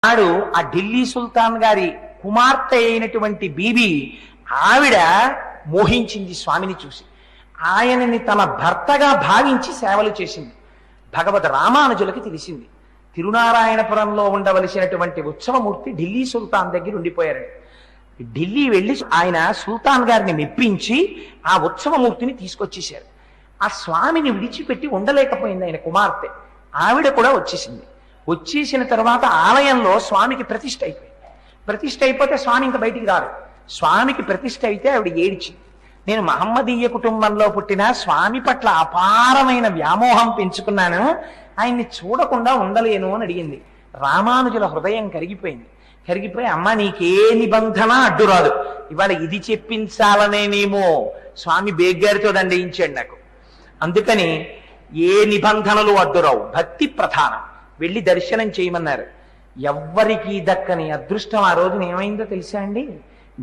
నాడు ఆ ఢిల్లీ సుల్తాన్ గారి కుమార్తె అయినటువంటి బీబీ ఆవిడ మోహించింది స్వామిని చూసి. ఆయనని తన భర్తగా భావించి సేవలు చేసింది. భగవద్ రామానుజులకి తెలిసింది తిరునారాయణపురంలో ఉండవలసినటువంటి ఉత్సవమూర్తి ఢిల్లీ సుల్తాన్ దగ్గర ఉండిపోయారు. ఢిల్లీ వెళ్ళి ఆయన సుల్తాన్ గారిని మెప్పించి ఆ ఉత్సవమూర్తిని తీసుకొచ్చేశారు. ఆ స్వామిని విడిచిపెట్టి ఉండలేకపోయింది ఆయన కుమార్తె. ఆవిడ కూడా వచ్చేసింది. వచ్చేసిన తర్వాత ఆలయంలో స్వామికి ప్రతిష్ఠ అయిపోయింది. ప్రతిష్ఠ అయిపోతే స్వామి ఇంకా బయటికి రారు. స్వామికి ప్రతిష్ఠ అయితే ఆవిడ ఏడ్చింది. నేను మహమ్మదీయ కుటుంబంలో పుట్టిన స్వామి పట్ల అపారమైన వ్యామోహం పెంచుకున్నాను, ఆయన్ని చూడకుండా ఉండలేను అని అడిగింది. రామానుజుల హృదయం కరిగిపోయింది. కరిగిపోయి, అమ్మ నీకే నిబంధన అడ్డురాదు, ఇవాళ ఇది చెప్పించాలనేనేమో స్వామి బేగ్గారితో దండయించాడు నాకు. అందుకని ఏ నిబంధనలు అడ్డురావు, భక్తి ప్రధానం. వెళ్ళి దర్శనం చేయమన్నారు. ఎవ్వరికీ దక్కని అదృష్టం ఆ రోజున ఏమైందో తెలుసా అండి?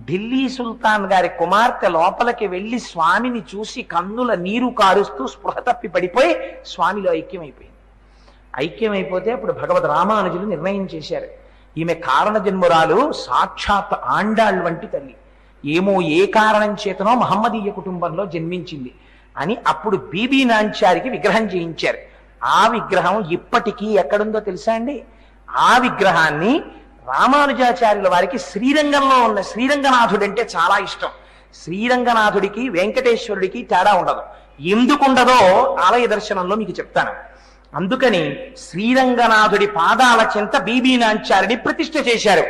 ఢిల్లీ సుల్తాన్ గారి కుమార్తె లోపలికి వెళ్ళి స్వామిని చూసి కన్నుల నీరు కారుస్తూ స్పృహ తప్పి పడిపోయి స్వామిలో ఐక్యమైపోయింది. ఐక్యమైపోతే అప్పుడు భగవద్ రామానుజులు నిర్ణయం చేశారు, ఈమె కారణ జన్మురాలు, సాక్షాత్ ఆండాళ్ వంటి తల్లి, ఏమో ఏ కారణం చేతనో మహమ్మదీయ కుటుంబంలో జన్మించింది అని అప్పుడు బీబీ నాంచారికి విగ్రహం చేయించారు. ఆ విగ్రహం ఇప్పటికీ ఎక్కడుందో తెలుసా అండి? ఆ విగ్రహాన్ని రామానుజాచార్యుల వారికి శ్రీరంగంలో ఉన్న శ్రీరంగనాథుడు అంటే చాలా ఇష్టం. శ్రీరంగనాథుడికి వెంకటేశ్వరుడికి తేడా ఉండదు. ఎందుకుండదో ఆలయ దర్శనంలో మీకు చెప్తాను. అందుకని శ్రీరంగనాథుడి పాదాల చెంత బీబీ నాంచారిని ప్రతిష్ఠ చేశారు.